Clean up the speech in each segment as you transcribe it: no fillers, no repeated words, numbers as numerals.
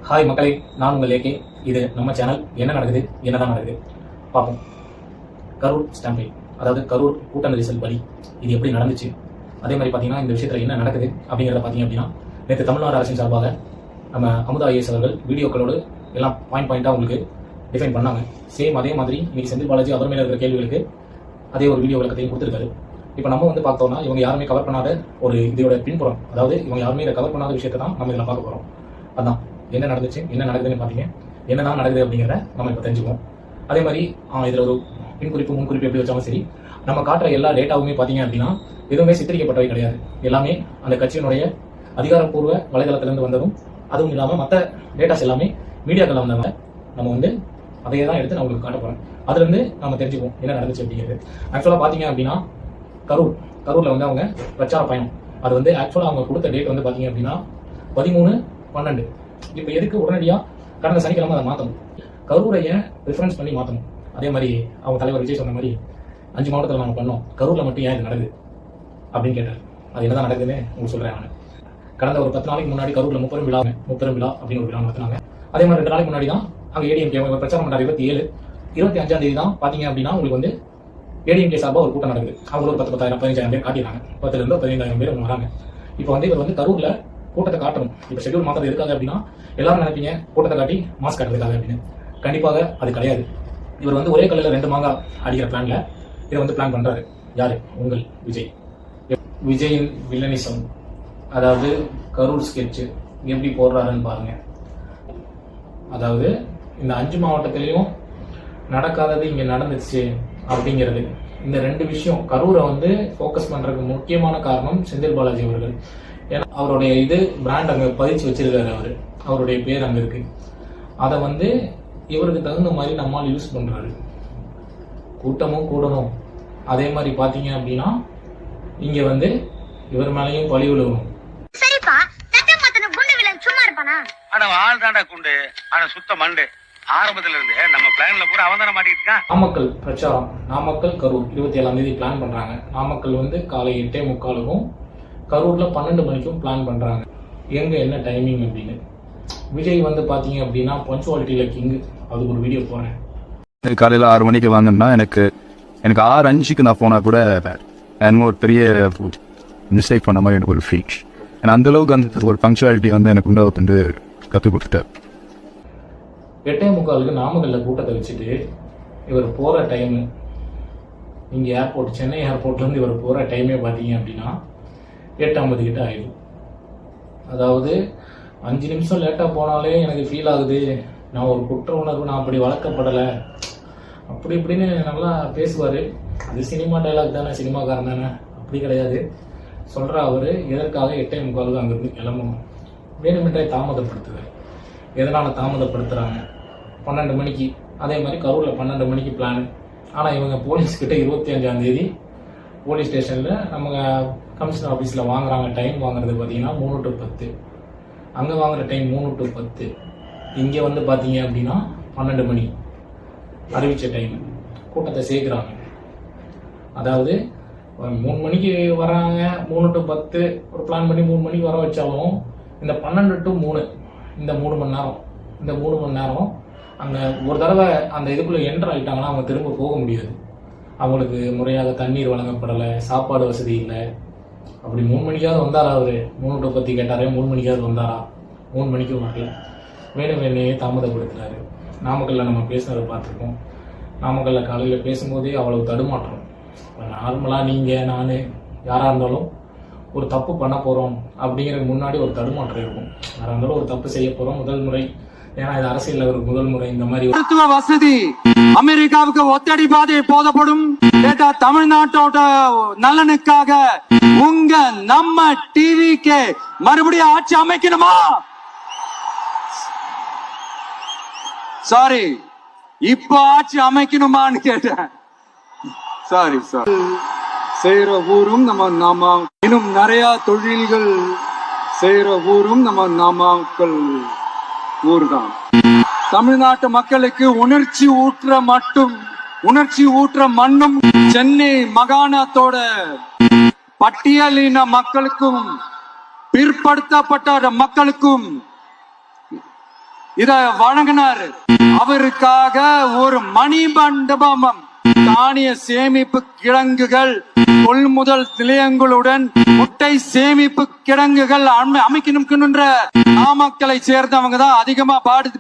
Hi மக்களே, நான் உங்கள் ஏகே. இது நம்ம சேனல். என்ன நடக்குது, என்னதான் நடக்குது பார்ப்போம். கரூர் ஸ்டாம்பேட், அதாவது கரூர் கூட்ட நெரிசல் பலி, இது எப்படி நடந்துச்சு, அதே மாதிரி பார்த்தீங்கன்னா இந்த விஷயத்தில் என்ன நடக்குது அப்படிங்கிறத பார்த்தீங்க அப்படின்னா, நேற்று தமிழ்நாடு அரசின் சார்பாக நம்ம அமுதா ஐஏஎஸ் அவர்கள் வீடியோக்களோடு எல்லாம் பாயிண்டாக உங்களுக்கு டிஃபைன் பண்ணாங்க. சேம் அதே மாதிரி இன்னைக்கு செந்தில் பாலாஜி அவர் மேலே இருக்கிற கேள்விகளுக்கு அதே ஒரு வீடியோ விளக்கத்தையும் கொடுத்துருக்காரு. இப்போ நம்ம வந்து பார்த்தோம்னா இவங்க யாருமே கவர் பண்ணாத ஒரு இதோட பின்புறம், அதாவது இவங்க யாருமே இதை கவர் பண்ணாத விஷயத்தை தான் நம்ம இதில் பார்க்க போகிறோம். அதான் என்ன நடந்துச்சு, என்ன நடக்குதுன்னு பார்த்தீங்க, என்னதான் நடக்குது அப்படிங்கிறத நம்ம இப்போ தெரிஞ்சுக்குவோம். அதே மாதிரி இதில் ஒரு பின்குறிப்பு முன்குறிப்பு எப்படி வச்சாலும் சரி, நம்ம காட்டுற எல்லா டேட்டாவுமே பார்த்தீங்க அப்படின்னா எதுவுமே சித்தரிக்கப்பட்டவை கிடையாது. எல்லாமே அந்த கட்சியினுடைய அதிகாரப்பூர்வ வலைதளத்திலிருந்து வந்ததும், அதுவும் இல்லாமல் மற்ற டேட்டாஸ் எல்லாமே மீடியாக்கள் வந்தவங்க நம்ம வந்து அதையே தான் எடுத்து நான் உங்களுக்கு காட்ட போகிறேன். அதுலேருந்து நம்ம தெரிஞ்சுக்குவோம் என்ன நடந்துச்சு அப்படிங்கிறது. ஆக்சுவலாக பார்த்தீங்க அப்படின்னா கரூரில் வந்து அவங்க பிரச்சார பயணம், அது வந்து ஆக்சுவலாக அவங்க கொடுத்த டேட் வந்து பார்த்தீங்க அப்படின்னா 13/12. இப்போ எதுக்கு உடனடியாக கடந்த சனிக்கிழமை அதை மாற்றணும், கரூரை ஏன் ப்ரிஃபரன்ஸ் பண்ணி மாற்றணும்? அதே மாதிரி அவங்க தலைவர் விஜய் சொன்ன மாதிரி 5 மாவட்டத்தில் நாங்கள் பண்ணோம், கரூரில் மட்டும் ஏன் இது நடக்குது அப்படின்னு கேட்டார். அது என்னதான் நடக்குதுன்னு உங்களுக்கு சொல்கிறேன். நான் கடந்த ஒரு 10 நாளைக்கு முன்னாடி கரூரில் முப்பெரும் விழா அப்படின்னு ஒரு விழா நடத்தினாங்க. அதே மாதிரி 2 நாளைக்கு முன்னாடி தான் அங்கே ஏடிஎம்கே பிரச்சாரம் பண்ணார். 25ஆம் தேதி தான் பார்த்தீங்க அப்படின்னா உங்களுக்கு வந்து ஏடிஎம்கே சார்பாக ஒரு கூட்டம் நடக்குது. அவங்க ஒரு 10,000 15,000 பேர் காட்டிடுறாங்க. 10,000 15,000 பேர் வராங்க. இப்போ வந்து இவர் வந்து கரூரில் கூட்டத்தை காட்டணும். இப்போ ஷெட்யூல் மாத்திரம் இருக்காது அப்படின்னா எல்லாரும் நினைப்பீங்க கூட்டத்தை காட்டி மாஸ்க் காட்டுறதுக்காக அப்படின்னு. கண்டிப்பாக அது கிடையாது. இவர் வந்து ஒரே கல்லில் 2 மாங்காய் அடிக்கிற பிளான்ல இதை வந்து பிளான் பண்றாரு. யாரு? உங்கள் விஜய். விஜயின் வில்லனிசம், அதாவது கரூர் ஸ்கெட்ச் எப்படி போடுறாருன்னு பாருங்க. அதாவது இந்த 5 மாவட்டத்திலையும் நடக்காதது இங்க நடந்துச்சு அப்படிங்கிறது, இந்த 2 விஷயம் கரூரை வந்து ஃபோக்கஸ் பண்றதுக்கு முக்கியமான காரணம் செந்தில் பாலாஜி அவர்கள். ஏன்னா அவருடைய இது பிராண்ட் அங்கே பதிச்சு வச்சிருக்காரு, அவருடைய பேர் அங்கே இருக்கு. அதை வந்து இவருக்கு தகுந்த மாதிரி நம்மால் யூஸ் பண்றாரு. கூட்டமும் கூடணும், அதே மாதிரி பாத்தீங்க அப்படின்னா இங்க வந்து இவர் மேலையும் பழி விழுவணும். சரிப்பா, தட்டமத்தன குண்டு வில்லன் சும்மா இருப்பானா? ஆனா ஆள் தாண்டா குண்டு, ஆனா சுத்த மண்டு. ஆரம்பத்துல இருந்து நம்ம பிளான்ல பூரா அவன் தானே மாட்டிட்டு இருக்கான். நாமக்கல் பிரச்சாரம், நாமக்கல் கரூர் 27ஆம் தேதி பிளான் பண்றாங்க. நாமக்கல் வந்து காலை 8:45க்கும் கரூர்ல 12 மணிக்கும் பிளான் பண்றாங்க. எங்க என்ன டைமிங் அப்படின்னு. விஜய் வந்து பாத்தீங்க அப்படின்னா பஞ்சுவாலிட்டியில கிங். அதுக்கு ஒரு வீடியோ போறேன். காலையில் 6 மணிக்கு வாங்கினா எனக்கு 6:05க்கு நான் போனா கூட எனக்கு ஒரு பெரிய மிஸ்டேக் பண்ண மாதிரி எனக்கு ஒரு ஃபீல். ஏன்னா அந்த அளவுக்கு அந்த ஒரு பங்க்சுவாலிட்டி வந்து எனக்கு வந்து கற்றுக் கொடுத்துட்டார். 8:45க்கு நாமக்கல்ல கூட்டத்தை வச்சுட்டு இவர் போற டைம், இங்க ஏர்போர்ட் சென்னை ஏர்போர்ட்ல இருந்து இவர் போற டைமே பாத்தீங்க அப்படின்னா 8:50 கிட்ட ஆயிடுது. அதாவது 5 நிமிஷம் லேட்டா போனாலே எனக்கு ஃபீல் ஆகுது, நான் ஒரு குற்ற உணர்வு, நான் அப்படி வளர்க்கப்படலை அப்படி இப்படின்னு நல்லா பேசுவார். அது சினிமா டைலாக் தானே, சினிமாக்காரன் தானே, அப்படி கிடையாது. சொல்கிற அவர் எதற்காக 8:45க்கு அங்கிருந்து கிளம்பணும், வேணுமென்றே தாமதப்படுத்துவார். எதனால் தாமதப்படுத்துகிறாங்க? 12 மணிக்கு, அதே மாதிரி கரூரில் 12 மணிக்கு பிளான். ஆனால் இவங்க போலீஸ்கிட்ட 25ஆம் தேதி போலீஸ் ஸ்டேஷனில் நம்ம கமிஷனர் ஆஃபீஸில் வாங்குறாங்க. டைம் வாங்குறது பார்த்தீங்கன்னா 3 to 10. அங்கே வாங்குற டைம் 3 to 10. இங்கே வந்து பார்த்தீங்க அப்படின்னா 12 மணி அறிவித்த டைம். கூட்டத்தை சேர்க்குறாங்க. அதாவது 3 மணிக்கு வராங்க, 3 to 10 ஒரு பிளான் பண்ணி 3 மணிக்கு வர வச்சாலும் இந்த 12 to 3 இந்த 3 மணி நேரம், இந்த 3 மணி நேரம் அங்கே ஒரு தடவை அந்த இதுக்குள்ளே என்டர் ஆகிட்டாங்கன்னா அவங்க திரும்ப போக முடியாது. அவங்களுக்கு முறையாக தண்ணீர் வழங்கப்படலை, சாப்பாடு வசதி இல்லை. அப்படி 3 மணிக்காவது வந்தாரா அவர்? 3 to 10 கேட்டாரே, 3 மணிக்காவது வந்தாரா? 3 மணிக்கும் வரல. வேணுமே தாமதப்படுத்துறாரு. நாமக்கல்ல நம்ம பேசுனதை பார்த்துருக்கோம். நாமக்கல்ல காலையில் பேசும்போதே அவ்வளவு தடுமாற்றம். நார்மலாக நீங்கள் நான் யாராக இருந்தாலும் ஒரு தப்பு பண்ண போகிறோம் அப்படிங்கிறது முன்னாடி ஒரு தடுமாற்றம் இருக்கும். யாராக இருந்தாலும் ஒரு தப்பு செய்ய போகிறோம் முதல் முறை, ஏன்னா இது அரசியல் ஒரு முதல் முறை. இந்த மாதிரி மருத்துவ வசதி அமெரிக்காவுக்கு ஒத்தடி பாதை போதப்படும். தமிழ்நாட்டோட நலனுக்காக உங்க நம்ம டிவிக்கு மறுபடியும் ஆட்சி அமைக்கணுமா? சாரி, இப்ப ஆட்சி அமைக்கணுமான்னு கேட்டேன். சாரி. செய்யற ஊரும் நம்ம இன்னும் நிறைய தொழில்கள் செய்யற ஊரும் நம்ம நாமக்கல் ஊர் தான். தமிழ்நாட்டு மக்களுக்கு உணர்ச்சி ஊற்ற மண்ணும் சென்னை மாகாணத்தோட பட்டியலின மக்களுக்கும் பிற்படுத்தப்பட்ட மக்களுக்கும் இத வழங்கினாரு. அவருக்காக ஒரு மணிமண்டபம் தானிய சேமிப்பு கிடங்குகள், கொள்முதல் நிலையங்களுடன் முட்டை சேமிப்பு கிடங்குகள் அமைக்கணும்ன்ற நாமக்கலை சேர்ந்தவங்க தான் அதிகமா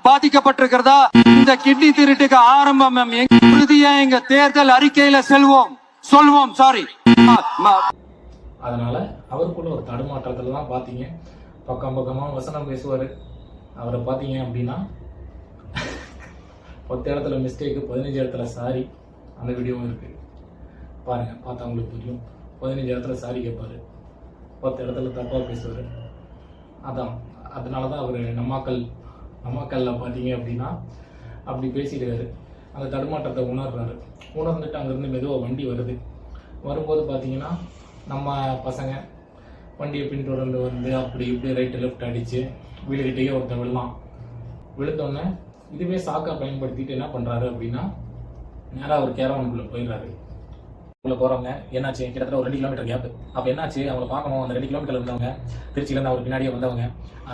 பாதிக்கப்பட்டிருக்கிறதா இந்த கிட்னி திருட்டுக்கு ஆரம்பம். உறுதியா எங்க தேர்தல் அறிக்கையில சொல்வோம். சாரி. அதனால அவருக்குள்ள ஒரு தடுமாற்றத்துல தான் பாத்தீங்க, பக்கம் பக்கமா வசனம் பேசுவாரு. அவரை பாத்தீங்க அப்படின்னா 10 இடத்துல மிஸ்டேக், 15 இடத்துல சாரி. அந்த வீடியோவும் இருக்கு, பாருங்க, பார்த்தா உங்களுக்கு தெரியும். 15 இடத்துல சாரி கேட்பாரு, 10 இடத்துல தப்பா பேசுவாரு. அதனாலதான் அவரு நம்மாக்கல்ல பாத்தீங்க அப்படின்னா அப்படி பேசிடுவாரு. அந்த தடுமாற்றத்தை உணர்ந்துட்டு அங்கிருந்து மெதுவாக வண்டி வரும்போது பார்த்தீங்கன்னா நம்ம பசங்க வண்டியை பின்தொடர்ந்து வந்து அப்படி இப்படி ரைட்டு லெஃப்ட் அடித்து வீடுகிட்டேயே ஒருத்தர் விழுந்தோடனே இதுவே சாக்கா பயன்படுத்திட்டு என்ன பண்ணுறாரு அப்படின்னா நேராக ஒரு கேரவனுக்குள்ளே போயிடுறாரு. உள்ள போகிறவங்க என்னாச்சு, கிட்டத்தட்ட ஒரு 2 கிலோமீட்டர் கேப். அப்போ என்னாச்சு, அவங்களை பார்க்கணும். அந்த 2 கிலோமீட்டர் இருந்தவங்க திருச்சியிலேருந்து அவர் பின்னாடியே வந்தவங்க,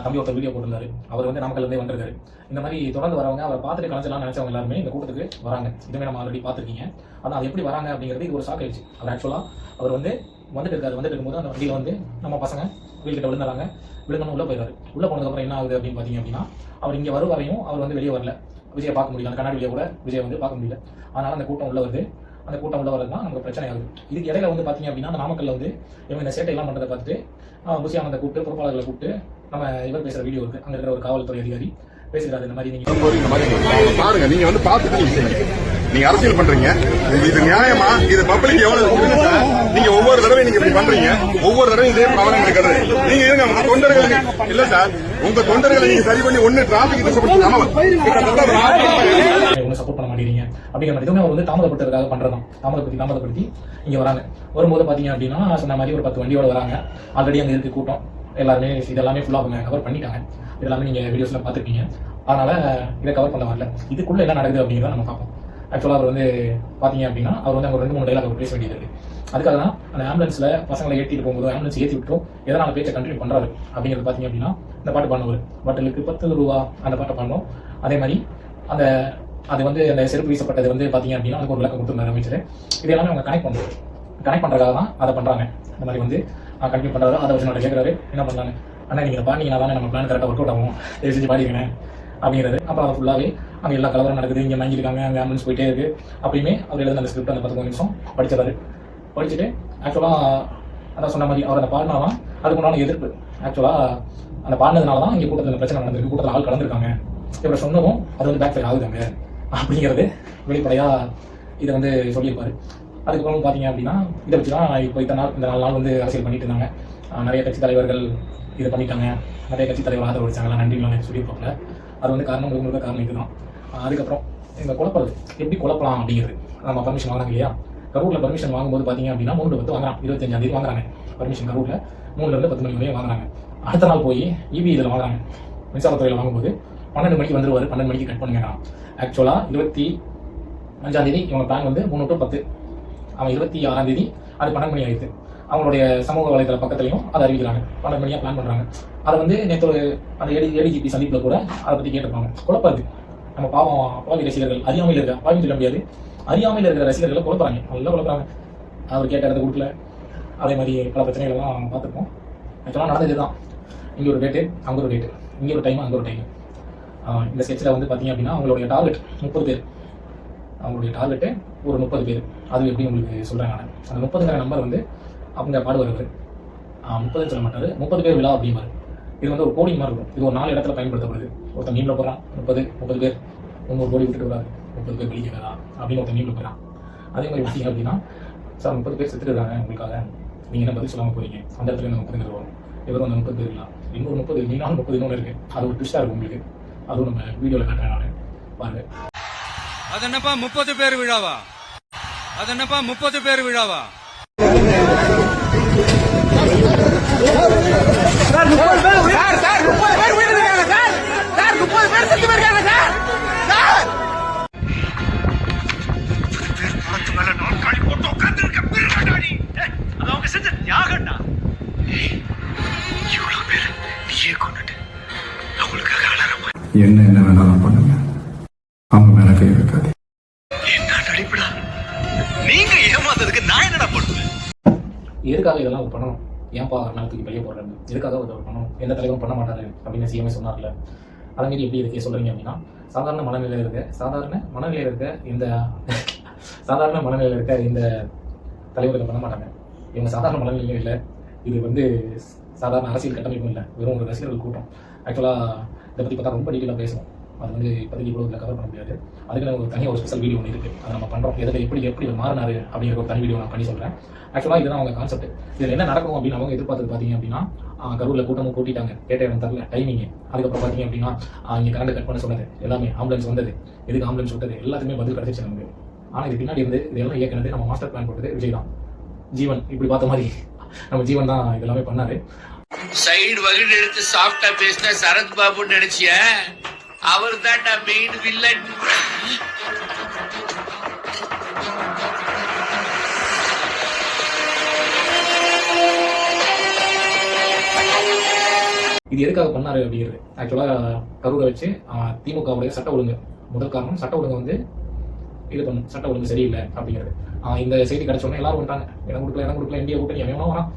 தம்பி ஒருத்தர் வீடியோ போட்டிருந்தாரு, அவர் வந்து நாமக்கல்லேருந்தே வந்திருக்காரு. இந்த மாதிரி தொடர்ந்து வரவங்க அவரை பார்த்துட்டு கலைச்சலாம் நினைச்சவங்க எல்லாருமே இந்த கூட்டத்துக்கு வராங்க. இதுவே நம்ம ஆல்ரெடி பார்த்துருக்கீங்க. ஆனால் அது எப்படி வராங்க அப்படிங்கிறது இது ஒரு ஷாக் ஆயிடுச்சு. அவர் ஆக்சுவலாக அவர் வந்து வந்துட்டு இருக்கும்போது அந்த வண்டியில் வந்து நம்ம பசங்க வீட்டுக்கிட்ட விழுந்துறாங்க. விழுந்தோன்னு உள்ளே போயிடுறாரு. உள்ளே போனதுக்கப்புறம் என்ன ஆகுது அப்படின்னு பார்த்தீங்க அப்படின்னா அவர் இங்கே வரையும் அவர் வந்து வெளியே வரல. விஜயை பார்க்க முடியல, அந்த கண்ணாடி வெளியே கூட விஜயை வந்து பார்க்க முடியல. அதனால அந்த கூட்டம் உள்ள வருது. அந்த கூட்டம் உள்ள வரது தான் நமக்கு பிரச்சனை ஆகுது. இதுக்கு இடையில வந்து பார்த்தீங்க அப்படின்னா அந்த நாமக்கல்ல வந்து இவங்க இந்த சேட்டை எல்லாம் பண்ணுறதை பார்த்துட்டு புசியானந்த கூப்பிட்டு பொறுப்பாளர்களை கூப்பிட்டு நம்ம இவர் பேசுகிற வீடியோ இருக்கு. அங்கே இருக்கிற ஒரு காவல்துறை அதிகாரி பேசுகிறாரு. இந்த மாதிரி நீங்க பாருங்க, நீங்க வந்து பார்த்துட்டு நீங்க அரசியல் பண்றீங்க, இது நியாயமா? இது பப்ளிக் எவ்வளவு? நீங்க ஒவ்வொரு தடவை நீங்க இப்படி பண்றீங்க, ஒவ்வொரு தடவை இதே ப்ராப்ளம் இருக்கிறது. நீங்க இருங்க, உங்க தொண்டர்கள் இல்ல சார், உங்க தொண்டர்களை நீங்க சரி பண்ணி ஒண்ணு டிராபிக் சப்போர்ட் பண்ண மாட்டேங்கிறீங்க அப்படிங்கிற மாதிரி இதுவுமே அவர் வந்து தாமதப்படுத்துறதுக்காக பண்றதுதான். தாமதப்படுத்தி இங்க வராங்க. வரும்போது பாத்தீங்க அப்படின்னா சொன்ன மாதிரி ஒரு 10 வண்டியோட வராங்க. ஆல்ரெடி அங்க இருக்கு கூட்டம் எல்லாருமே. இதெல்லாமே ஃபுல்லா அவங்க கவர் பண்ணிட்டாங்க. இதெல்லாமே நீங்க வீடியோஸ்ல பாத்துருக்கீங்க. அதனால இதை கவர் பண்ண வரல. இதுக்குள்ள என்ன நடக்குது அப்படிங்கிறத நம்ம பார்ப்போம். ஆக்சுவலாக அவர் வந்து பார்த்தீங்க அப்படின்னா அவர் வந்து அங்கே 2-3 டைலாக் அவர் பேச வேண்டியது இருக்குது. அதுக்காக தான் அந்த ஆம்புலன்ஸில் பசங்களை ஏற்றிட்டு போகும்போது ஆம்புலன்ஸ் ஏற்றி விட்டோம் எதனால் பேச்சை கண்டினியூ பண்ணுறாரு அப்படிங்கிறது பார்த்தீங்க அப்படின்னா இந்த பாட்டு பாடுவார். பாட்டிலுக்கு 10 ரூபா அந்த பாட்டை பாடணும். அதே மாதிரி அது வந்து அந்த செருப்பு வீசப்பட்டது வந்து பார்த்தீங்க அப்படின்னா அதுக்கு ஒரு விளக்கம் கொடுத்துருந்தாரு அமைச்சர். இது எல்லாமே அவங்க கனெக்ட் பண்ணுறதுக்காக தான் அதை பண்ணுறாங்க. இந்த மாதிரி வந்து கண்டினியூ பண்ணுறாரு. அதை வச்சு நான் கேட்குறாரு என்ன பண்ணுறாங்க, ஆனால் நீங்கள் பாடிங்கன்னா தானே நம்ம பிளான் கரெக்டாக ஒர்க் அவுட் ஆகும், தயவு செஞ்சு பாடிக்கிறேன் அப்படிங்கிறது. அப்புறம் அதை ஃபுல்லாகவே அங்கே எல்லா கலவரம் நடக்குது, இங்கே வாங்கியிருக்காங்க, அங்கே ஆம்புலன்ஸ் போயிட்டே இருக்குது. அப்படியுமே அவர் எழுத அந்த ஸ்கிரிப்ட் அந்த 10 நிமிஷம் படிச்சுட்டு ஆக்சுவலாக அதான் சொன்ன மாதிரி அவர் அந்த பாடினாதான் அதுக்குண்டான எதிர்ப்பு. ஆக்சுவலாக அந்த பாடினதுனால தான் இங்கே கூட்டத்தில் பிரச்சனை நடந்திருக்கு, கூட்டத்தில் ஆள் கலந்துருக்காங்க. இவரை சொன்னதும் அது வந்து பேக் ஃபயர் ஆகுதாங்க அப்படிங்கிறது வெளிப்படையாக இதை வந்து சொல்லியிருப்பாரு. அதுக்கப்புறம் பார்த்தீங்க அப்படின்னா இதை வச்சு தான் இப்போ இந்த 4 நாள் வந்து அரசியல் பண்ணிட்டு இருந்தாங்க. நிறைய கட்சி தலைவர்கள் இதை பண்ணிட்டாங்க, நிறைய கட்சி தலைவர் ஆதரவு வச்சாங்களா, நன்றிலாம் சொல்லியிருப்பாங்க. அது வந்து காரணம் காரணம் இதுதான். அதுக்கப்புறம் இந்த குழப்பறது எப்படி குழப்பலாம் அப்படிங்கிறது நம்ம பர்மிஷன் வாங்குறாங்க இல்லையா. கரூரில் பர்மிஷன் வாங்கும்போது பார்த்தீங்க அப்படின்னா 3 to 10 வாங்குறாங்க. 25ஆம் தேதி வாங்குறாங்க பர்மிஷன். கரூரில் 3 to 10 மணி வரையும் வாங்குறாங்க. அடுத்த நாள் போய் இபி இதில் வாங்குறாங்க. மின்சாரத்துறையில் வாங்கும்போது 12 மணிக்கு வந்துருவார், 12 மணிக்கு கட் பண்ணுங்க. ஆக்சுவலாக 25ஆம் தேதி இவங்க பிளான் வந்து 3 to 10. அவன் 26ஆம் தேதி அது 12 மணி ஆயிடுது. அவங்களுடைய சமூக வலைதள பக்கத்துலையும் அதை அறிவிக்கிறாங்க. 12 மணியாக பிளான் பண்ணுறாங்க. அதை வந்து நேற்று அந்த ஏடிஜிபி சந்திப்பில் கூட அதை பற்றி கேட்டிருப்பாங்க. குழப்பது நம்ம பாவம் அப்பாவி ரசிகர்கள், அறியாமையில் இருக்க அப்பாவின்னு சொல்ல முடியாது, அறியாமையில் இருக்கிற ரசிகர்களை குழப்பறாங்க, நல்லா குழப்பறாங்க. அவர் கேட்ட இடத்த கொடுக்கல. அதே மாதிரி பல பிரச்சனைகள்லாம் நம்ம பார்த்துருப்போம். ஆக்சுவலாக நடந்தது தான். இங்கே ஒரு டேட்டு, அங்கே ஒரு டேட்டு, இங்கே ஒரு டைம், அங்கே ஒரு டைம். இந்த ஸ்கெட்சில் வந்து பார்த்தீங்க அப்படின்னா அவங்களுடைய டார்கெட் 30 பேர். அவங்களுடைய டார்கெட்டு ஒரு 30 பேர். அது எப்படி உங்களுக்கு சொல்கிறேன் நான். அந்த 30ங்கிற நம்பர் வந்து அவங்க பாடுவார். 30 சொல்ல மாட்டார், 30 பேர் விழா அப்படிம்பாரு. இது வந்து ஒரு கோடிங் மாதிரி இருக்கும். இது ஒரு 4 இடத்துல பயன்படுத்தப்படுது. ஒருத்தன் மீனில் போகிறான் 30 பேர், 300 கோடி விட்டுட்டு வராது, 30 பேர் வெளிக்கிறதா அப்படின்னு ஒருத்தன் மீனில் போகிறான். அதே மாதிரி பார்த்தீங்க அப்படின்னா சார் 30 பேர் செத்துட்டுருக்காங்க உங்களுக்காக, நீங்கள் என்ன பதில் சொல்லாமல் போகிறீங்க, அந்த இடத்துல இந்த 30 வரும். இவரும் அந்த 30 பேர் இல்லை, இன்னொரு 30 நீங்களும் 30 இன்னொன்று இருக்குது. அது ஒரு ட்விஸ்டாக இருக்கும் உங்களுக்கு. அதுவும் நம்ம வீடியோவில் காட்டுறேன் நான், பாருங்க. அது என்னப்பா 30 பேர் விழாவா? அது என்னப்பா 30 பேர் விழாவா? அவங்க செஞ்ச தியாகம்டா. இவ்வளவு பேர் நீயே கொண்டுட்டு அவங்களுக்காக அலற என்ன வேணாலும் பண்ணுங்க, அவங்க மேல கை வைக்காது. நீங்க ஏமாந்ததுக்கு நான் என்னடா பண்ணுவேன்? எதுக்காக இதெல்லாம் அவர் பண்ணணும்? ஏன்பா நான் தூக்கி பைய போடுறாரு? எதுக்காக அவர் பண்ணணும்? எந்த தலைவரும் பண்ண மாட்டாரு அப்படின்னு சிஎம்ஏ சொன்னார்ல. அதேமாரி எப்படி இதுக்கே சொல்றீங்க அப்படின்னா, சாதாரண மனநிலையில் இருக்க இந்த தலைவர்கள் பண்ண மாட்டாங்க. இவங்க சாதாரண மனநிலையும் இல்லை, இது வந்து சாதாரண அரசியல் கட்டமைப்பும் இல்லை, வெறும் ஒரு ரசிகர்கள் கூட்டம். ஆக்சுவலாக இதை பற்றி பார்த்தா ரொம்ப டீட்டெயிலாக பேசணும். அது வந்து இப்போதைக்கு இவ்வளோ இதில் கவர் பண்ண முடியாது. அதுக்கு நான் ஒரு தனியாக ஒரு ஸ்பெஷல் வீடியோ ஒன்று இருக்குது, அதை நம்ம பண்ணுறோம். எதில் எப்படி மாறினாரு அப்படிங்கிற ஒரு தனி வீடியோ நான் பண்ணி சொல்கிறேன். ஆக்சுவலாக இதுதான் அவங்க கான்செப்ட். இதில் என்ன நடக்கும் அப்படின்னு அவங்க எதிர்பார்த்தது பார்த்தீங்க அப்படின்னா, கரூரில் கூட்டமும் கூட்டிட்டாங்க, கேட்ட இடம் தரல டைமிங்கு. அதுக்கப்புறம் பார்த்தீங்க அப்படின்னா இங்கே கரண்ட் கட் பண்ண சொன்னது எல்லாமே, ஆம்புலன்ஸ் வந்தது, எதுக்கு ஆம்புலன்ஸ் விட்டது, எல்லாத்துக்குமே பதில் கிடைச்சிச்சு நமக்கு. ஆனால் இது பின்னாடி இருந்து இதெல்லாம் இயக்குனது நம்ம மாஸ்டர் பிளான் போட்டது விஜய் தான். ஜீவன் இப்படி பார்த்த மாதிரி நம்ம ஜீவன் தான் இதெல்லாமே பண்ணாரு. சைடு வகுடு எடுத்து சாஃப்டா பேசின சரத் பாபுன்னு நினைச்சிய, அவர் தான்டா மெயின் வில்லன். இது எதுக்காக பண்ணாரு அப்படிங்கிறது ஆக்சுவலாக கரூரை வச்சு திமுகவுடைய சட்ட ஒழுங்கு, முதல் காரணம் சட்ட ஒழுங்கு வந்து இது பண்ணும், சட்ட ஒழுங்கு சரியில்லை அப்படிங்கிறது. இந்த செய்தி கிடைச்சோடனே எல்லாரும் வந்துட்டாங்க, இடம் கொடுக்கல இந்தியா கூட்டணி எவனோ வரான்.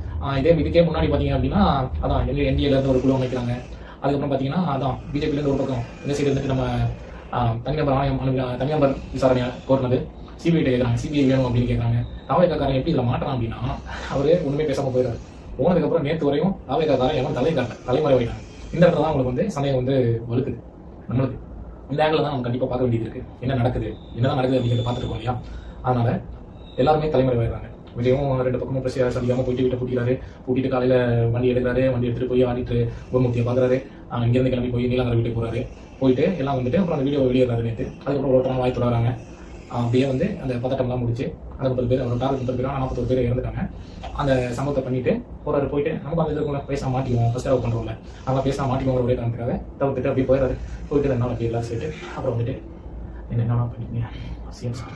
இதுக்கே முன்னாடி பார்த்தீங்க அப்படின்னா அதான் என்டிஏல இருந்து ஒரு குழு அமைக்கிறாங்க. அதுக்கப்புறம் பார்த்தீங்கன்னா அதான் பிஜேபியிலேருந்து ஒரு பக்கம் இந்த சைடு இருந்துட்டு நம்ம தனிநபர் ஆணையம் தனிநபர் விசாரணை கோரினது சிபிஐ கேட்குறாங்க, சிபிஐ வேணும் அப்படின்னு கேட்குறாங்க. தாவேக்காரன் எப்படி இதில் மாட்டலாம் அப்படின்னா, அவரு ஒன்றுமே பேசாமல் போயிடுறாரு. போனதுக்கப்புறம் நேற்று வரையும் தாவேக்காரன் எவன் தலைமறை வைக்கிறாங்க. இந்த இடத்துல தான் உங்களுக்கு வந்து சந்தேகம் வந்து வலுக்குது நம்மளுக்கு. இந்த ஆங்கிள் தான் நம்ம கண்டிப்பாக பார்க்க வேண்டியது இருக்கு. என்ன நடக்குது அப்படிங்கிறத பார்த்துருக்கோம் இல்லையா? அதனால எல்லாருமே தலைமுறை ஆயிடுறாங்க. விஜயும் 2 பக்கமும் பிரச்சனை அதிகமாக போயிட்டு வீட்டை பூட்டிட்டு காலையில் வண்டி எடுத்துட்டு போய் ஆடிட்டு குருமூர்த்தியை பார்க்குறாரு. இங்கேருந்து கிளம்பி போய் நீலாங்கரை வீட்டுக்கு போயிட்டு எல்லாம் வந்துட்டு அப்புறம் அந்த வீடியோ வெளியேறாரு நேற்று. அதுக்கப்புறம் ஒருத்தரம் வாய் தொடராங்க. அப்படியே வந்து அந்த பதட்டம்லாம் முடிச்சு 30 பேர், அவர் டார்கெட் 30 பேர், 41 பேர் இறந்துட்டாங்க. அந்த சம்பவத்தை பண்ணிட்டு போயிட்டு நமக்கு அந்த இதுக்குள்ள பேச மாட்டிக்குவோம், ஃபர்ஸ்ட் லவ் பண்ணுறோம்ல, அதெல்லாம் பேச மாட்டிக்குவோம் ஒரே காரணத்துக்காக தவிர்த்துட்டு அப்படியே போயிடுறாரு. போயிட்டு 2 நாள் அப்படியே எல்லாம் சேர்த்து அப்புறம் வந்துட்டு என்ன பண்ணிக்கீங்க, சிஎம் சார்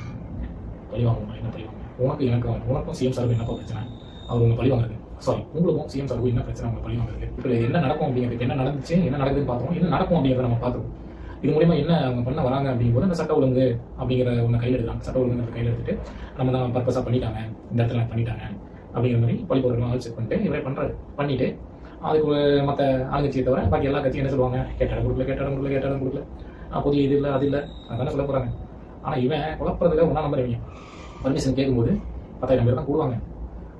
பழி வாங்குவோம், என்ன பழி வாங்குவோம், உனக்கும் சிஎம் சாருக்கு என்னப்பா பிரச்சனை, அவர் உங்க பழி வாங்குறது, சாரி உங்களுக்கும் சிஎம் சாருக்கும் என்ன பிரச்சனை, அவங்க பழி வாங்குறது. இப்போ என்ன நடக்கும் அப்படிங்கிறது, என்ன நடந்துச்சு, என்ன நடக்குதுன்னு பார்த்தோம், என்ன நடக்கும் அப்படிங்கிறத நம்ம பார்த்துருவோம். இது மூலியமா என்ன அவங்க பண்ண வராங்க அப்படிங்கும்போது அந்த சட்ட ஒழுங்கு அப்படிங்கிற ஒன்று கையில் எடுக்கலாம். சட்ட ஒழுங்கு கையில் எடுத்துட்டு நம்ம தான் பர்பஸாக பண்ணிட்டாங்க, இந்த இடத்துல பண்ணிட்டாங்க அப்படிங்கிற மாதிரி பழி பொருட்கள் செக் பண்ணிட்டு இவரே பண்ணுறாரு. பண்ணிட்டு அதுக்கு மற்ற ஆளுங்கட்சியை தவிர பாக்கி எல்லா கட்சியும் என்ன சொல்லுவாங்க, கேட்டாடம் கொடுக்கல, புதிய இது இல்லை அது இல்லை, அதானே சொல்ல போகிறாங்க. ஆனால் இவன் குழப்பறதுல ஒன்றா நம்பர் இவங்க பர்மிஷன் கேட்கும்போது 10,000 பேர் தான் கூடுவாங்க.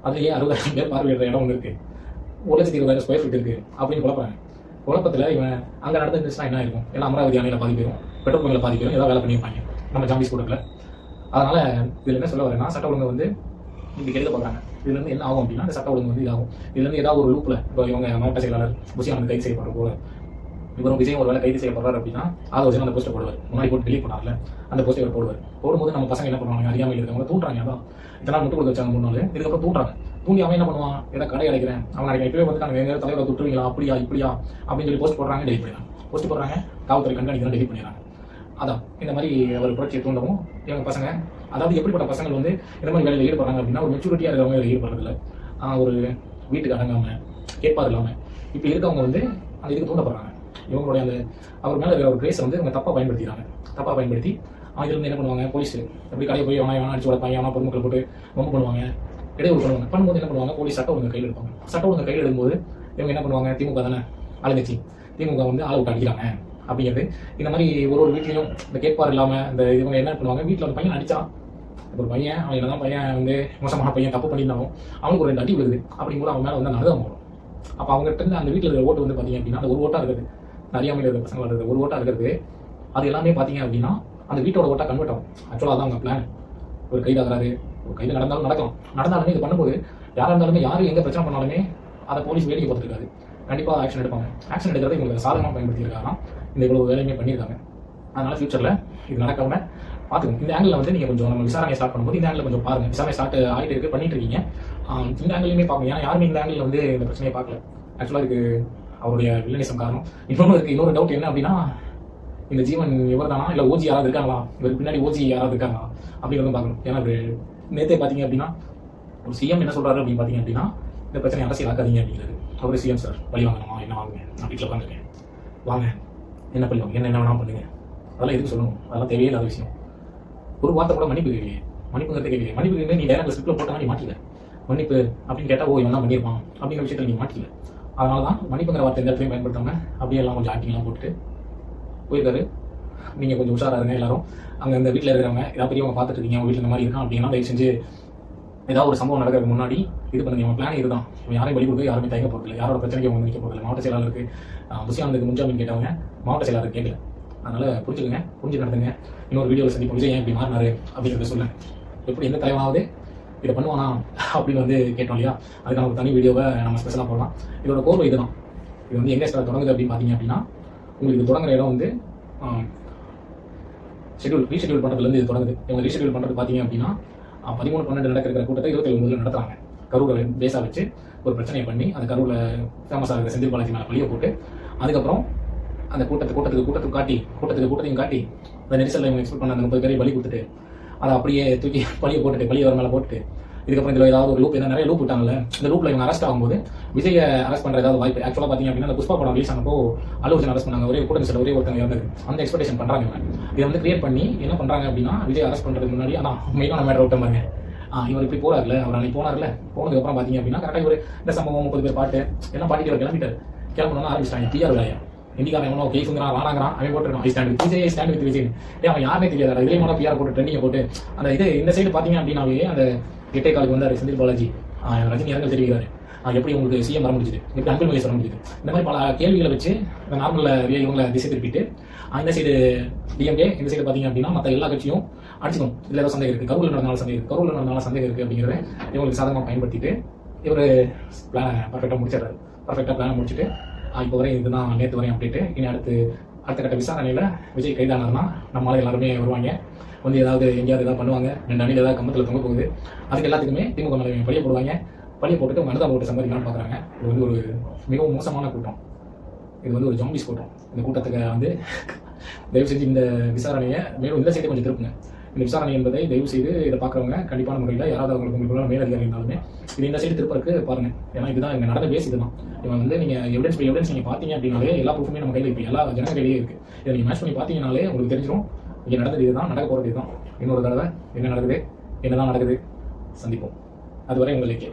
அதுலேயே 60,000 பேர் பார்வையிடுற இடம் ஒன்று இருக்குது, 1,20,000 ஸ்கொயர் ஃபீட் இருக்குது அப்படின்னு குழப்பறாங்க. குழப்பத்தில் இவன் அங்கே நடந்துச்சுன்னா என்ன இருக்கும், எல்லாம் அமராவதி அணையில் பாதி பேரும், பெட்ரோல் பங்கில் பாதி பேரும் ஏதாவது வேலை பண்ணியிருப்பாங்க நம்ம ஜாம்பிஸ் கூட்டத்தில். அதனால இதில் என்ன சொல்ல வரேன்னா, சட்ட ஒழுங்கு வந்து இப்படி கெடுக்க பார்க்குறாங்க. இதுலேருந்து என்ன ஆகும் அப்படின்னா, அந்த சட்ட ஒழுங்கு வந்து இதாகும். இதுலேருந்து ஏதாவது ஒரு லூப்பில் இப்போ இவங்க மாவட்ட செயலாளர் புசியானது கைது செய்யப்படுற போல, இவரும் விஜயம் ஒரு வேலை கைது செய்யப்படுறாரு அப்படின்னா அதை வச்சு அந்த போஸ்ட்டை போடுவார். முன்னாடி போட்டு டெலிட் பண்ணார்ல, அந்த போஸ்ட்டை இவர் போடுவார். போடும்போது நம்ம பசங்க என்ன பண்ணுவாங்க, அறியாமல் இருக்கிறவங்க தூண்டுறாங்க. அதான் இதெல்லாம் முட்டு கொடுக்க வச்சாங்க 3 நாள், இதுக்கப்புறம் தூண்டுறாங்க. தூண்டி அவன் என்ன பண்ணுவான், ஏதாவது கடை அடைக்கிறேன் அவன் அடைக்கிறேன், இப்பவே வந்துட்டாங்க, எங்க தலைவரை துட்டுவீங்களா, அப்படியா இப்படியா அப்படின்னு சொல்லி போஸ்ட் போடுறாங்க, டெலிட் பண்ணிடுறாங்க. போஸ்ட் போடுறாங்க, காவல்துறை கண்காணிக்கலாம், டெலிட் பண்ணிடுறாங்க. அதான் இந்த மாதிரி ஒரு புரட்சியை தூண்டவும் இவங்க பசங்க, அதாவது எப்படிப்பட்ட பசங்கள் வந்து இந்த மாதிரி வேலையில் ஈடுபடுறாங்க அப்படின்னா, ஒரு மெச்சூரிட்டியாக இருக்கிறவங்க இதில் ஈடுபடுறதில்ல, ஒரு வீட்டுக்கு அடங்காம கேட்பாது இல்லாமல் இப்படி இருக்கவங்க வந்து அந்த இதுக்கு தூண்டப்படுறாங்க. இவங்களுடைய அந்த அவர் மேலே இருக்கிற ஒரு கிரேஸை வந்து இவங்க தப்பாக பயன்படுத்தி இதில் என்ன பண்ணுவாங்க, போலீஸ் எப்படி கடையை போய் அவனா அடிச்சு உடப்பாங்க, அவனா பொதுமக்கள் போட்டு ரொம்ப பண்ணுவாங்க, இடையூறு பண்ணும்போது என்ன பண்ணுவாங்க, போலீஸ் சட்ட ஒழுங்கு கையில் எடுப்பாங்க. சட்ட ஒழுங்கு கையில் எடுக்கும்போது இவங்க என்ன பண்ணுவாங்க, திமுக தானே ஆளுங்கட்சி, திமுக வந்து ஆளை விட்டு அடிக்கிறாங்க அப்படிங்கிறது. இந்த மாதிரி ஒரு வீட்லையும் இந்த கேட்பார் இல்லாமல் இந்த இவங்க என்ன பண்ணுவாங்க, வீட்டில் ஒரு பையன் அடித்தான், ஒரு பையன் அவன் என்னதான் பையன் வந்து மோசமான பையன் தப்பு பண்ணியிருந்தாலும் அவனுக்கு ஒரு 2 அடி விழுது அப்படிங்கும்போது அவன் மேலே வந்து அனுதாபம் வரும். அப்போ அவங்ககிட்ட இருந்து அந்த வீட்டில் இருக்கிற ஓட்டு வந்து பார்த்தீங்க அப்படின்னா, அந்த ஒரு ஓட்டாக இருக்குது, அறியாமையில் இருக்கிற பசங்க இருக்கிற ஒரு ஓட்டாக இருக்கிறது, அது எல்லாமே பார்த்தீங்க அப்படின்னா அந்த வீட்டோட ஓட்டாக கன்வெர்ட் ஆகும். ஆக்சுவலாக அதான் அவங்க பிளான். ஒரு கைதாகிறாரு, ஒரு கைது நடந்தாலுமே இது பண்ணும்போது யாராக இருந்தாலுமே யார் எங்கே பிரச்சனை பண்ணாலுமே அதை போலீஸ் வேடிக்கை பார்த்துருக்காரு, கண்டிப்பாக ஆக்ஷன் எடுப்பாங்க. ஆக்ஷன் எடுக்கிறது இவங்களுக்கு சாதகமாக பயன்படுத்தியிருக்காங்க, இந்த இவ்வளோ வேலையுமே பண்ணியிருக்காங்க. அதனால ஃபியூச்சரில் இது நடக்காமல் பார்த்துக்கணும். இந்த ஆங்கிளில் வந்து நீங்கள் கொஞ்சம் நம்ம விசாரணை ஸ்டார்ட் பண்ணும்போது இந்த ஆங்கிள் கொஞ்சம் பாருங்கள். விசாரணை ஸ்டார்ட் ஆகிட்டு இருக்குது, பண்ணிட்டு இருக்கீங்க. இந்த ஆங்கிலையுமே பார்க்கணும். ஏன்னா யாருமே இந்த ஆங்கிளில் வந்து இந்த பிரச்சனையை பார்க்கல. ஆக்சுவலாக இதுக்கு அவருடைய வில்லனிசம் காரணம். இன்னொரு டவுட் என்ன அப்படின்னா, இந்த ஜீவன் இவர் தானா இல்லை ஓஜி யாராவது இருக்காங்களா, இவருக்கு பின்னாடி ஓஜி யாராவது இருக்காங்களா அப்படிங்கிறதும் பார்க்கணும். ஏன்னா நேற்றே பார்த்தீங்க அப்படின்னா ஒரு சிஎம் என்ன சொல்கிறாரு அப்படின்னு பார்த்தீங்க அப்படின்னா, இந்த பிரச்சனை அரசியல் ஆக்காதீங்க அப்படிங்கிறது. அவர் சிஎம் சார் பழி வாங்கணுமா, என்ன வாங்குங்க, நான் வீட்டில் உட்காந்துருக்கேன், வாங்க என்ன பண்ணுவோம், என்ன வேணாலும் பண்ணுங்க, அதெல்லாம் எதுக்கு சொல்லணும், அதெல்லாம் தேவையில்லாத விஷயம். ஒரு வார்த்தை கூட மன்னிப்பு கேட்கலையே, மன்னிப்புங்கிறது கேட்கலையே. மன்னிப்பு நீ டைரக்ட்ல ஸ்கிரிப்ட்ல போட்டா நீ மாட்டிக்கல. மன்னிப்பு அப்படின்னு கேட்டா இவன் தான் பண்ணியிருப்பான் அப்படிங்கிற விஷயத்தில் நீ மாட்டிக்கல. அதனால தான் மன்னிப்புங்கிற வார்த்தை எந்த இடத்துலையும் பயன்படுத்தாம அப்படியே எல்லாம் கொஞ்சம் ஆக்டிங்லாம் போட்டுட்டு போயிருக்காரு. நீங்கள் கொஞ்சம் உஷாராக இருங்க எல்லாரும். அங்கே இந்த வீட்டில் இருக்கிறவங்க ஏதாவது பெரியவங்க பார்த்துட்டு இருக்கீங்க, அவங்க வீட்டில் இந்த மாதிரி இருக்கான் அப்படின்னா தயவு செஞ்சு ஏதாவது ஒரு சம்பவம் நடக்கிறதுக்கு முன்னாடி இது பண்ணுங்க. இவன் பிளான் இதுதான், இவன் யாரையும் பலி கொடுக்க யாருமே தயங்க போகிறதில்ல, யாரோட பிரச்சனைக்கு அவங்க நிற்க போகிறதில்ல. மாவட்ட செயலாளருக்கு புசியானதுக்கு முன்ஜாமீன் கேட்டவங்க மாவட்ட செயலாளர் கேட்கல. அதனால புரிஞ்சுக்கங்க, புரிஞ்சு நடத்துங்க. இன்னொரு வீடியோவில் சந்திப்போம். விஜய் ஏன் இப்படி மாறினாரு அப்படிங்கிறத சொல்லுங்க. எப்படி எந்த தலைவனாவது இதை பண்ணுவானா அப்படின்னு வந்து கேட்டோம் இல்லையா, அதுக்கான ஒரு தனி வீடியோவை நம்ம ஸ்பெஷலாக போடலாம். இதோட கோர்வை இதுதான். இது வந்து எங்கே தொடங்குது அப்படின்னு பார்த்தீங்க அப்படின்னா, உங்களுக்கு இது தொடங்குற இடம் வந்து ரீஷெடியூல் பண்ணுறதுலேருந்து இது தொடங்குது. இவங்க ரீஷெடியூல் பண்ணுறது பார்த்தீங்க அப்படின்னா 13/12 நடக்கிற கூட்டத்தை 27 நடத்துறாங்க. கரூரை பேஸாக வச்சு ஒரு பிரச்சனையை பண்ணி அந்த கரூரில் ஃபேமஸாக இருக்கிற செந்தில் பாலாஜி மேலே பழியை போட்டு அதுக்கப்புறம் அந்த கூட்டத்தையும் காட்டி அந்த நெரிசலில் இவங்க எக்ஸ்பெக்ட் பண்ண அந்த 30 பேரை பலி கொடுத்துட்டு அதை அப்படியே தூக்கி பழியை போட்டுட்டு பழியை வர மேலே போட்டுட்டு இதுக்கப்புறம் இதில் ஏதாவது ஒரு லூப், ஏன்னா நிறைய லூப் விட்டாங்கல்ல, இந்த லூப்பில் இவங்க அரெஸ்ட் ஆகும்போது விஜயை அரெஸ்ட் பண்ணுற ஏதாவது வாய்ப்பு. ஆக்சுவலாக பார்த்தீங்க அப்படின்னா அந்த புஷ்பா படம் ரிலீஸ் ஆனப்போ அல்லு அர்ஜுன் அரெஸ்ட் பண்ணாங்க, ஒரே கூட்டத்தில் ஒரே ஒருத்தங்க இறந்தது. அந்த எக்ஸ்பெக்டேஷன் பண்ணுறாங்க. இதை வந்து கிரியேட் பண்ணி என்ன பண்ணுறாங்க அப்படின்னா, விஜய் அரெஸ்ட் பண்ணுறதுக்கு முன்னாடி அதான் மெயினான மேட்டர் விட்ட பாருங்க. இவர் இப்படி போறாருல, அவர் அன்னைக்கு போனார்ல, போனதுக்கப்புறம் பார்த்தீங்க அப்படின்னா கரெக்டாக இவர் இந்த சம்பவம் 30 பேர் பாட்டு எல்லாம் பாட்டிட்டு அவர் கிளம்பணும்னு ஆரம்பிச்சிட்டாங்க. டிஆர் விளையா இந்திக்காரன் எவனோ கேஸுங்கிறான் ராணாங்கிறான், அவன் போட்டுருக்கான் I stand with Vijay, stand with Vijay. அவன் யாருமே தெரியாது. இதே மாதிரி பிஆர் போட்டு ட்ரெண்டிங்கை போட்டு அந்த இது இந்த சைடு பார்த்தீங்க அப்படின்னாவே அந்த 8 காலுக்கு வந்தார் செந்தில் பாலாஜி, ரஜினி இரங்கல் தெரிவிக்கிறாரு. எப்படி உங்களுக்கு சிஎம் வர முடியுது, எப்படி அன்பில் மகேஷ் வர முடியுது, இந்த மாதிரி பல கேள்விகளை வச்சு நார்மலில் இவங்களை திசை திருப்பிட்டு இந்த சைடு டிஎம்கே, இந்த சைடு பார்த்தீங்க அப்படின்னா மற்ற எல்லா கட்சியும் அடிச்சுக்கணும். இதில் ஏதோ சந்தேகம் இருக்குது, கரூரில் நடந்தாலும் சந்தேகம் இருக்குது அப்படிங்கிறத இவங்களுக்கு சாதகமாக பயன்படுத்திட்டு இவர் பிளானை பர்ஃபெக்டாக முடிச்சிடறாரு. பர்ஃபெக்டாக பிளானை முடிச்சுட்டு இப்போ வரையும் இதுதான் நேற்று வரையும் அப்டேட்டு. இனி அடுத்த கட்ட விசாரணையில் விஜய் கைதானார்னா நம்மளால எல்லாருமே வருவாங்க, வந்து ஏதாவது எங்கேயாவது ஏதாவது பண்ணுவாங்க, 2 அணியில் ஏதாவது கம்பத்தில் தொங்க போகுது. அதுக்கு எல்லாத்துக்குமே திமுக மேலே பழிய போடுவாங்க. பழிய போட்டுட்டு மனிதா ஓட்டு சம்பாதிக்கலாம்னு பார்க்குறாங்க. இது வந்து ஒரு மிகவும் மோசமான கூட்டம். இது வந்து ஒரு ஜாம்பிஸ் கூட்டம். இந்த கூட்டத்துக்கு வந்து தயவு செஞ்சு இந்த விசாரணையை மேலும் இந்த சைடு கொஞ்சம் திருப்புங்க. இந்த விசாரணை என்பதை தயவு செய்து இதை பார்க்குறவங்க கண்டிப்பான முறையில் யாராவது உங்களுக்கு மேலதிகாரி இருந்தாலுமே இது இந்த சைடு திருப்பறக்கு பாருங்க. ஏன்னா இதுதான் இங்கே நடந்த பேஸ் இதுதான். இவன் வந்து நீங்கள் எவிடன்ஸ் நீங்கள் பார்த்தீங்க அப்படின்னாலே எல்லா ப்ரூஃபுமே நம்ம கையில் இப்போ எல்லா ஜனங்க கையிலேயே இருக்குது. இதை நீங்கள் மேட்ச் பண்ணி பார்த்தீங்கனாலே உங்களுக்கு தெரிஞ்சிடும் இங்கே நடந்தது இதுதான், நடக்க போகிறது இதுதான். இன்னொரு தடவை என்ன நடக்குது, என்னதான் நடக்குது, சந்திப்போம். அதுவரை உங்களுக்கு